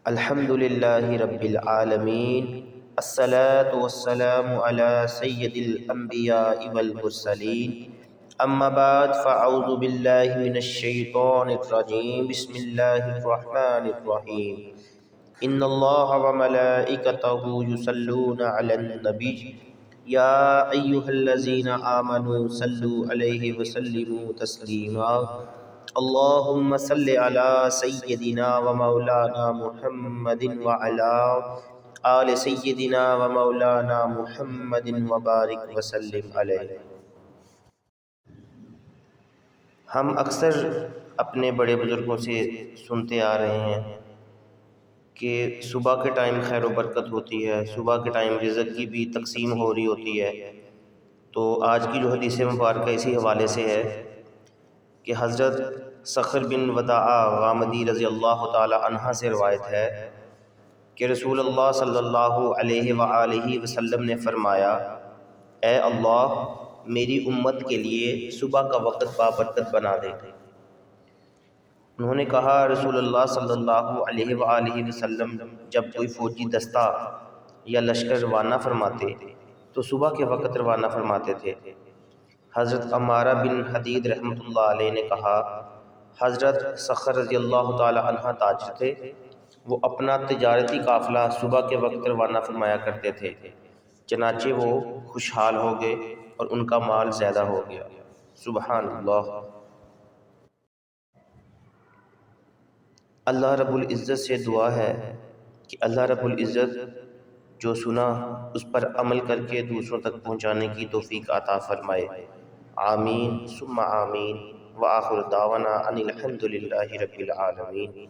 الحمد للہ رب العالمین، الصلاۃ والسلام علی سید الانبیاء والمرسلین، اما بعد فاعوذ باللہ من الشیطان الرجیم، بسم اللہ الرحمن الرحیم۔ ان اللہ وملائکتہ یصلون علی النبی یا ایھا الذین آمنوا صلوا علیہ وسلموا تسلیما۔ اللہم صلی علی سیدنا و مولانا محمد وعلی آل سیدنا و مولانا محمد وبارک وسلم علیہ۔ ہم اکثر اپنے بڑے بزرگوں سے سنتے آ رہے ہیں کہ صبح کے ٹائم خیر و برکت ہوتی ہے، صبح کے ٹائم رزق کی بھی تقسیم ہو رہی ہوتی ہے۔ تو آج کی جو حدیث مبارکہ اسی حوالے سے ہے کہ حضرت صخر بن وداعہ غامدی رضی اللہ تعالی عنہ سے روایت ہے کہ رسول اللہ صلی اللہ علیہ وآلہ وسلم نے فرمایا، اے اللہ میری امت کے لیے صبح کا وقت بابرکت بنا دے۔ انہوں نے کہا، رسول اللہ صلی اللہ علیہ وآلہ وسلم جب کوئی فوجی دستہ یا لشکر روانہ فرماتے تو صبح کے وقت روانہ فرماتے تھے۔ حضرت عمارہ بن حدید رحمۃ اللہ علیہ نے کہا، حضرت صخر رضی اللہ تعالی عنہ تاجر تھے، وہ اپنا تجارتی قافلہ صبح کے وقت روانہ فرمایا کرتے تھے، چنانچہ وہ خوشحال ہو گئے اور ان کا مال زیادہ ہو گیا۔ سبحان اللہ۔ اللہ رب العزت سے دعا ہے کہ اللہ رب العزت جو سنا اس پر عمل کر کے دوسروں تک پہنچانے کی توفیق عطا فرمائے۔ آمین ثم آمین، وآخر دعوانا ان الحمد للہ رب العالمین۔